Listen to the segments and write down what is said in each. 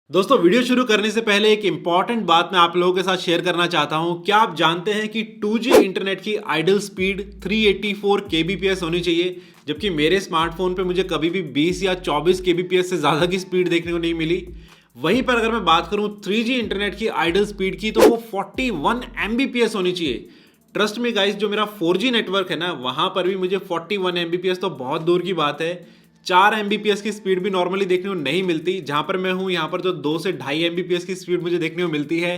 दोस्तों वीडियो शुरू करने से पहले एक इंपॉर्टेंट बात मैं आप लोगों के साथ शेयर करना चाहता हूं। क्या आप जानते हैं कि 2G इंटरनेट की आइडल स्पीड 384 kbps होनी चाहिए, जबकि मेरे स्मार्टफोन पे मुझे कभी भी 20 या 24 kbps से ज़्यादा की स्पीड देखने को नहीं मिली। वहीं पर अगर मैं बात करूं 3G इंटरनेट की आइडल स्पीड की, तो वो 41 mbps होनी चाहिए। ट्रस्ट में गाइस, जो मेरा 4G नेटवर्क है ना, वहां पर भी मुझे 41 mbps तो बहुत दूर की बात है, 4 mbps की स्पीड भी नॉर्मली देखने को नहीं मिलती। जहां पर मैं हूं, यहां पर तो 2 से 2.5 mbps की स्पीड मुझे देखने को मिलती है।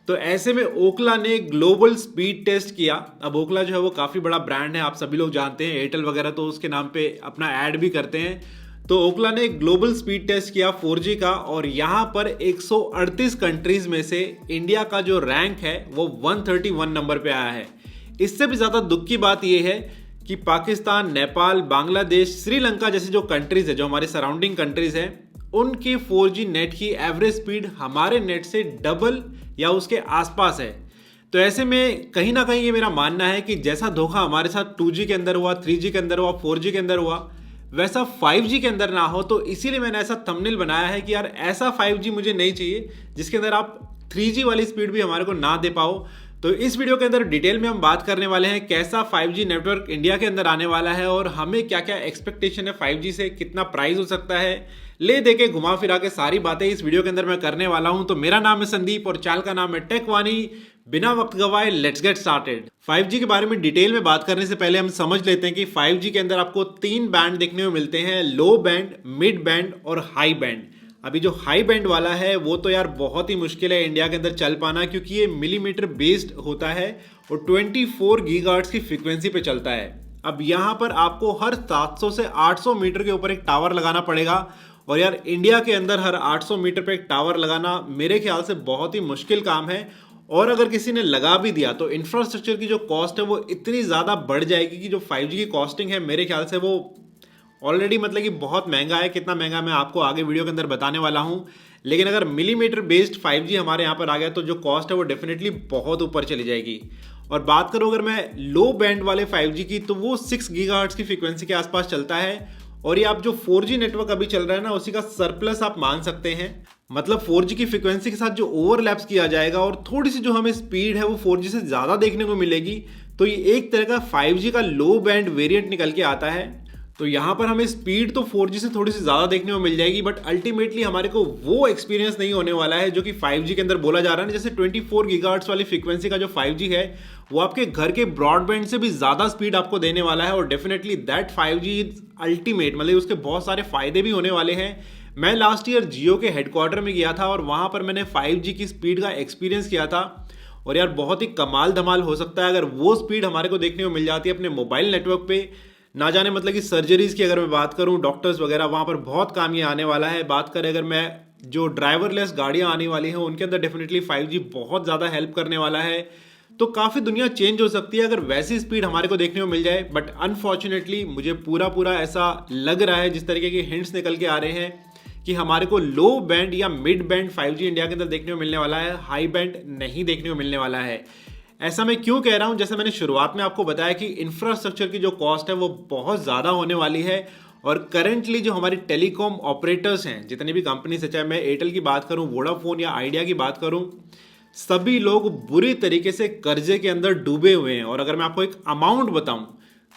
तो ऐसे में ओकला ने ग्लोबल स्पीड टेस्ट किया। अब ओकला जो है वो काफ़ी बड़ा ब्रांड है, आप सभी लोग जानते हैं। एयरटेल वगैरह तो उसके नाम पे अपना ऐड भी करते हैं। तो ओकला ने ग्लोबल स्पीड टेस्ट किया 4G का, और यहाँ पर 138 कंट्रीज में से इंडिया का जो रैंक है वो 131 नंबर पे आया है। इससे भी ज़्यादा दुख की बात यह है कि पाकिस्तान, नेपाल, बांग्लादेश, श्रीलंका जैसी जो कंट्रीज है, जो हमारे सराउंडिंग कंट्रीज हैं, उनकी 4G नेट की एवरेज स्पीड हमारे नेट से डबल या उसके आसपास है। तो ऐसे में कहीं ना कहीं ये मेरा मानना है कि जैसा धोखा हमारे साथ 2G के अंदर हुआ, 3G के अंदर हुआ, 4G के अंदर हुआ, वैसा 5G के अंदर ना हो। तो इसीलिए मैंने ऐसा थंबनेल बनाया है कि यार ऐसा 5G मुझे नहीं चाहिए जिसके अंदर आप 3G वाली स्पीड भी हमारे को ना दे पाओ। तो इस वीडियो के अंदर डिटेल में हम बात करने वाले हैं कैसा 5G नेटवर्क इंडिया के अंदर आने वाला है, और हमें क्या क्या एक्सपेक्टेशन है 5G से, कितना प्राइस हो सकता है, ले दे के घुमा फिरा के सारी बातें इस वीडियो के अंदर मैं करने वाला हूं। तो मेरा नाम है संदीप और चैनल का नाम है टेक वानी। बिना वक्त गवाए लेट्स गेट स्टार्टेड। 5G के बारे में डिटेल में बात करने से पहले हम समझ लेते हैं कि 5G के अंदर आपको 3 बैंड देखने को मिलते हैं, लो बैंड, मिड बैंड और हाई बैंड। अभी जो हाई बैंड वाला है वो तो यार बहुत ही मुश्किल है इंडिया के अंदर चल पाना, क्योंकि ये मिलीमीटर बेस्ड होता है और 24 गीगाहर्ट्ज की फ्रीक्वेंसी पे चलता है। अब यहाँ पर आपको हर 700 से 800 मीटर के ऊपर एक टावर लगाना पड़ेगा, और यार इंडिया के अंदर हर 800 मीटर पे एक टावर लगाना मेरे ख्याल से बहुत ही मुश्किल काम है। और अगर किसी ने लगा भी दिया तो इंफ्रास्ट्रक्चर की जो कॉस्ट है वो इतनी ज़्यादा बढ़ जाएगी कि जो 5G की कॉस्टिंग है मेरे ख्याल से वो ऑलरेडी मतलब कि बहुत महंगा है। कितना महंगा मैं आपको आगे वीडियो के अंदर बताने वाला हूं। लेकिन अगर मिलीमीटर बेस्ड 5G हमारे यहाँ पर आ गया तो जो कॉस्ट है वो डेफिनेटली बहुत ऊपर चली जाएगी। और बात करूं अगर मैं लो बैंड वाले 5G की, तो वो 6 गीगाहर्ट्ज की फ्रीक्वेंसी के आसपास चलता है। और ये आप जो 4G नेटवर्क अभी चल रहा है ना, उसी का सरप्लस आप मान सकते हैं। मतलब 4G की फ्रीक्वेंसी के साथ जो ओवरलैप्स किया जाएगा और थोड़ी सी जो हमें स्पीड है वो 4G से ज़्यादा देखने को मिलेगी। तो ये एक तरह का 5G का लो बैंड वेरिएंट निकल के आता है। तो यहाँ पर हमें स्पीड तो 4G से थोड़ी सी ज़्यादा देखने को मिल जाएगी, बट अल्टीमेटली हमारे को वो एक्सपीरियंस नहीं होने वाला है जो कि 5G के अंदर बोला जा रहा है ना। जैसे 24 गीगाहर्ट्ज वाली फ्रीक्वेंसी का जो 5G है वो आपके घर के ब्रॉडबैंड से भी ज़्यादा स्पीड आपको देने वाला है, और definitely that 5G is ultimate. मतलब उसके बहुत सारे फायदे भी होने वाले हैं। मैं लास्ट ईयर जियो के हेडक्वार्टर में गया था और वहाँ पर मैंने 5G की स्पीड का एक्सपीरियंस किया था, और यार बहुत ही कमाल धमाल हो सकता है अगर वो स्पीड हमारे को देखने को मिल जाती है अपने मोबाइल नेटवर्क पे। ना जाने मतलब कि सर्जरीज की अगर मैं बात करूं, डॉक्टर्स वगैरह वहां पर बहुत काम ये आने वाला है। बात करें अगर मैं जो ड्राइवरलेस गाड़ियां आने वाली हैं उनके अंदर डेफिनेटली 5G बहुत ज़्यादा हेल्प करने वाला है। तो काफ़ी दुनिया चेंज हो सकती है अगर वैसी स्पीड हमारे को देखने को मिल जाए। बट अनफॉर्चुनेटली मुझे पूरा पूरा ऐसा लग रहा है, जिस तरीके के हिंट्स निकल के आ रहे हैं, कि हमारे को लो बैंड या मिड बैंड 5G इंडिया के अंदर देखने को मिलने वाला है, हाई बैंड नहीं देखने को मिलने वाला है। ऐसा मैं क्यों कह रहा हूं? जैसे मैंने शुरुआत में आपको बताया कि इंफ्रास्ट्रक्चर की जो कॉस्ट है वो बहुत ज़्यादा होने वाली है। और करेंटली जो हमारी टेलीकॉम ऑपरेटर्स हैं, जितनी भी कंपनीज है, चाहे मैं एयरटेल की बात करूं, वोडाफोन या आइडिया की बात करूं, सभी लोग बुरी तरीके से कर्जे के अंदर डूबे हुए हैं। और अगर मैं आपको एक अमाउंट बताऊं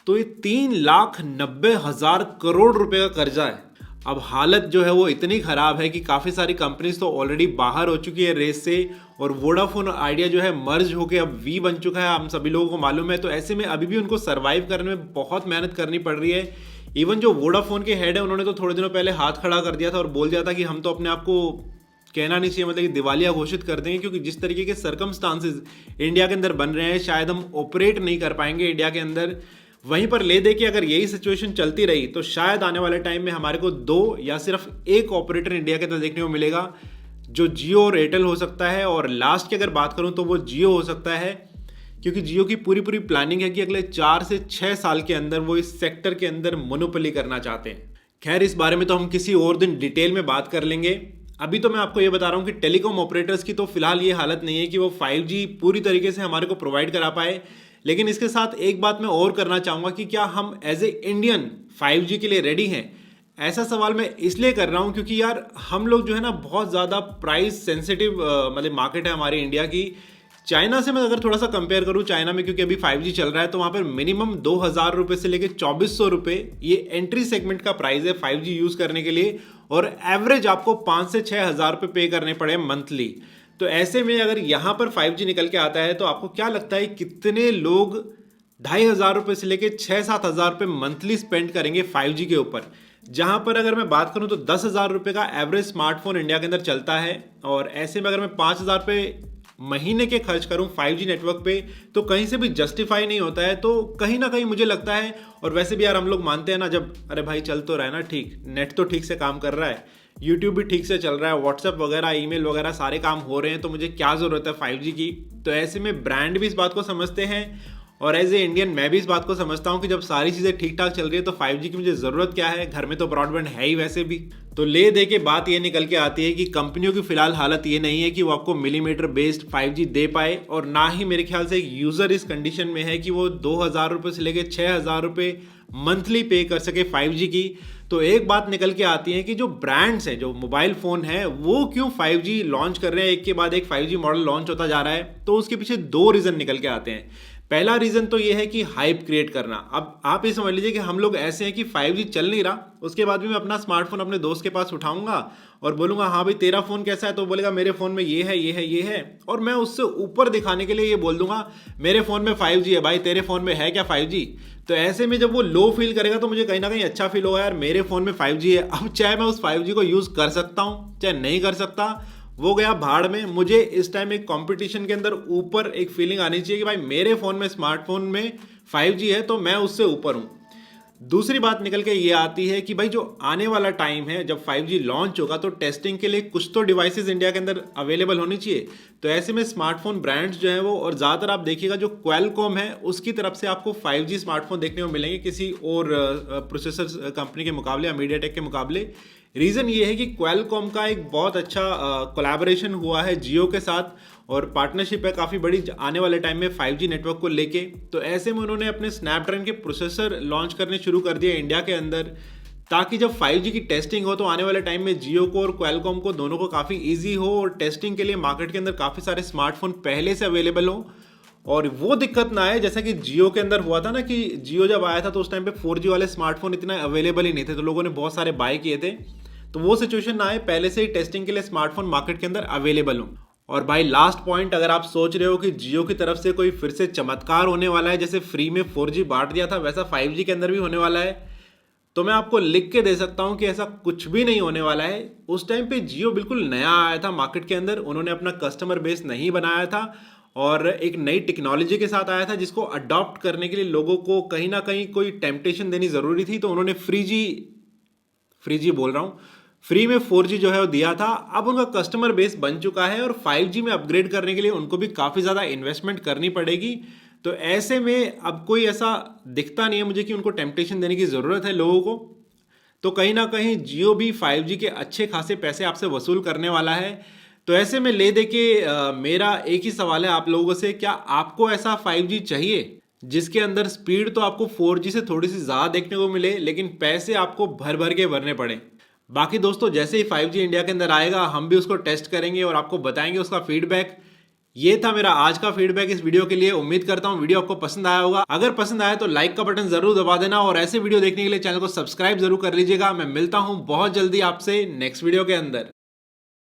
तो ये 3,90,000 करोड़ रुपए का कर्जा है। अब हालत जो है वो इतनी ख़राब है कि काफ़ी सारी कंपनीज तो ऑलरेडी बाहर हो चुकी है रेस से, और वोडाफोन और आइडिया जो है मर्ज होकर अब वी बन चुका है, हम सभी लोगों को मालूम है। तो ऐसे में अभी भी उनको सर्वाइव करने में बहुत मेहनत करनी पड़ रही है। इवन जो वोडाफोन के हेड है उन्होंने तो थोड़े दिनों पहले हाथ खड़ा कर दिया था और बोल दिया था कि हम तो अपने आप को कहना नहीं चाहिए, मतलब कि दिवालिया घोषित कर देंगे, क्योंकि जिस तरीके के सर्कमस्टांसेस इंडिया के अंदर बन रहे हैं शायद हम ऑपरेट नहीं कर पाएंगे इंडिया के अंदर। वहीं पर ले दे के अगर यही सिचुएशन चलती रही तो शायद आने वाले टाइम में हमारे को 2 या सिर्फ एक ऑपरेटर इंडिया के अंदर देखने को मिलेगा, जो जियो और एयरटेल हो सकता है। और लास्ट की अगर बात करूं तो वो जियो हो सकता है, क्योंकि जियो की पूरी पूरी प्लानिंग है कि अगले 4 से 6 साल के अंदर वो इस सेक्टर के अंदर मोनोपोली करना चाहते हैं। खैर, इस बारे में तो हम किसी और दिन डिटेल में बात कर लेंगे। अभी तो मैं आपको ये बता रहा हूँ कि टेलीकॉम ऑपरेटर्स की तो फिलहाल ये हालत नहीं है कि वो 5G पूरी तरीके से हमारे को प्रोवाइड करा पाए। लेकिन इसके साथ एक बात मैं और करना चाहूँगा कि क्या हम एज ए इंडियन 5G के लिए रेडी हैं? ऐसा सवाल मैं इसलिए कर रहा हूँ क्योंकि यार हम लोग जो है ना बहुत ज़्यादा प्राइस सेंसिटिव मतलब मार्केट है हमारी इंडिया की। चाइना से मैं अगर थोड़ा सा कंपेयर करूँ, चाइना में क्योंकि अभी 5G चल रहा है तो वहाँ पर मिनिमम 2000 रुपये से लेकर 2400 रुपये ये एंट्री सेगमेंट का प्राइस है 5G यूज़ करने के लिए, और एवरेज आपको 5 से 6 हज़ार रुपये पे करने पड़े मंथली। तो ऐसे में अगर यहाँ पर 5G निकल के आता है तो आपको क्या लगता है कितने लोग 2500 रुपये से लेकर 6-7 हज़ार रुपये मंथली स्पेंड करेंगे 5G के ऊपर? जहाँ पर अगर मैं बात करूँ तो 10,000 रुपये का एवरेज स्मार्टफोन इंडिया के अंदर चलता है, और ऐसे में अगर मैं 5,000 रुपये महीने के खर्च करूं 5G नेटवर्क पे तो कहीं से भी जस्टिफाई नहीं होता है। तो कहीं ना कहीं मुझे लगता है, और वैसे भी यार हम लोग मानते हैं ना, जब अरे भाई चल तो रहा है ना ठीक, नेट तो ठीक से काम कर रहा है, यूट्यूब भी ठीक से चल रहा है, व्हाट्सएप वगैरह ईमेल वगैरह सारे काम हो रहे हैं, तो मुझे क्या ज़रूरत है 5G की। तो ऐसे में ब्रांड भी इस बात को समझते हैं, और एज ए इंडियन मैं भी इस बात को समझता हूँ कि जब सारी चीज़ें ठीक ठाक चल रही है तो 5G की मुझे ज़रूरत क्या है, घर में तो ब्रॉडबैंड है ही वैसे भी। तो ले दे के बात ये निकल के आती है कि कंपनियों की फिलहाल हालत ये नहीं है कि वो आपको मिलीमीटर बेस्ड 5G दे पाए, और ना ही मेरे ख्याल से एक यूज़र इस कंडीशन में है कि वो 2000 रुपये से लेकर 6000 रुपये मंथली पे कर सके 5G की। तो एक बात निकल के आती है कि जो ब्रांड्स हैं, जो मोबाइल फ़ोन है, वो क्यों 5G लॉन्च कर रहे हैं, एक के बाद एक 5G मॉडल लॉन्च होता जा रहा है। तो उसके पीछे दो रीज़न निकल के आते हैं। पहला रीज़न तो ये है कि हाइप क्रिएट करना। अब आप ये समझ लीजिए कि हम लोग ऐसे हैं कि 5G चल नहीं रहा, उसके बाद भी मैं अपना स्मार्टफोन अपने दोस्त के पास उठाऊंगा और बोलूँगा हाँ भाई तेरा फ़ोन कैसा है, तो बोलेगा मेरे फ़ोन में ये है ये है ये है, और मैं उससे ऊपर दिखाने के लिए ये बोल दूंगा मेरे फ़ोन में 5G है, भाई तेरे फ़ोन में है क्या 5G। तो ऐसे में जब वो लो फील करेगा तो मुझे कहीं ना कहीं अच्छा फील होगा, यार मेरे फ़ोन में 5G है। अब चाहे मैं उस 5G को यूज़ कर सकता हूँ चाहे नहीं कर सकता, वो गया भाड़ में। मुझे इस टाइम एक कंपटीशन के अंदर ऊपर एक फीलिंग आनी चाहिए कि भाई मेरे फ़ोन में, स्मार्टफोन में 5G है तो मैं उससे ऊपर हूँ। दूसरी बात निकल के ये आती है कि भाई जो आने वाला टाइम है जब 5G लॉन्च होगा तो टेस्टिंग के लिए कुछ तो डिवाइसेस इंडिया के अंदर अवेलेबल होनी चाहिए। तो ऐसे में स्मार्टफोन ब्रांड्स जो है वो, और ज़्यादातर आप देखिएगा जो क्वालकॉम है उसकी तरफ से आपको 5G स्मार्टफोन देखने को मिलेंगे किसी और प्रोसेसर कंपनी के मुकाबले या मीडियाटेक के मुकाबले। रीज़न ये है कि क्वालकॉम का एक बहुत अच्छा कोलैबोरेशन हुआ है जियो के साथ, और पार्टनरशिप है काफ़ी बड़ी आने वाले टाइम में 5G नेटवर्क को लेके। तो ऐसे में उन्होंने अपने स्नैपड्रैगन के प्रोसेसर लॉन्च करने शुरू कर दिए इंडिया के अंदर, ताकि जब 5G की टेस्टिंग हो तो आने वाले टाइम में जियो को और क्वालकॉम को दोनों को काफ़ी ईजी हो, और टेस्टिंग के लिए मार्केट के अंदर काफ़ी सारे स्मार्टफोन पहले से अवेलेबल हो, और वो दिक्कत ना आए जैसा कि जियो के अंदर हुआ था ना, कि जियो जब आया था तो उस टाइम पे 4G वाले स्मार्टफोन इतना अवेलेबल ही नहीं थे, तो लोगों ने बहुत सारे बाय किए थे। तो वो सिचुएशन ना आए, पहले से ही टेस्टिंग के लिए स्मार्टफोन मार्केट के अंदर अवेलेबल हो। और भाई लास्ट पॉइंट, अगर आप सोच रहे हो कि जियो की तरफ से कोई फिर से चमत्कार होने वाला है, जैसे फ्री में 4G बांट दिया था वैसा 5G के अंदर भी होने वाला है, तो मैं आपको लिख के दे सकता हूं कि ऐसा कुछ भी नहीं होने वाला है। उस टाइम पे जियो बिल्कुल नया आया था मार्केट के अंदर, उन्होंने अपना कस्टमर बेस नहीं बनाया था, और एक नई टेक्नोलॉजी के साथ आया था जिसको अडॉप्ट करने के लिए लोगों को कहीं ना कहीं कोई टेम्पटेशन देनी ज़रूरी थी। तो उन्होंने फ्री बोल रहा हूँ, फ्री में 4G जो है वो दिया था। अब उनका कस्टमर बेस बन चुका है, और 5G में अपग्रेड करने के लिए उनको भी काफ़ी ज़्यादा इन्वेस्टमेंट करनी पड़ेगी। तो ऐसे में अब कोई ऐसा दिखता नहीं है मुझे कि उनको टेम्पटेशन देने की ज़रूरत है लोगों को। तो कहीं ना कहीं जियो भी 5G के अच्छे खासे पैसे आपसे वसूल करने वाला है। तो ऐसे में ले दे के मेरा एक ही सवाल है आप लोगों से, क्या आपको ऐसा 5G चाहिए जिसके अंदर स्पीड तो आपको 4G से थोड़ी सी ज़्यादा देखने को मिले, लेकिन पैसे आपको भर भर के भरने पड़े? बाकी दोस्तों जैसे ही 5G इंडिया के अंदर आएगा हम भी उसको टेस्ट करेंगे और आपको बताएंगे उसका फीडबैक। ये था मेरा आज का फीडबैक इस वीडियो के लिए। उम्मीद करता हूँ वीडियो आपको पसंद आया होगा। अगर पसंद आया तो लाइक का बटन जरूर दबा देना, और ऐसे वीडियो देखने के लिए चैनल को सब्सक्राइब जरूर कर लीजिएगा। मैं मिलता हूँ बहुत जल्दी आपसे नेक्स्ट वीडियो के अंदर।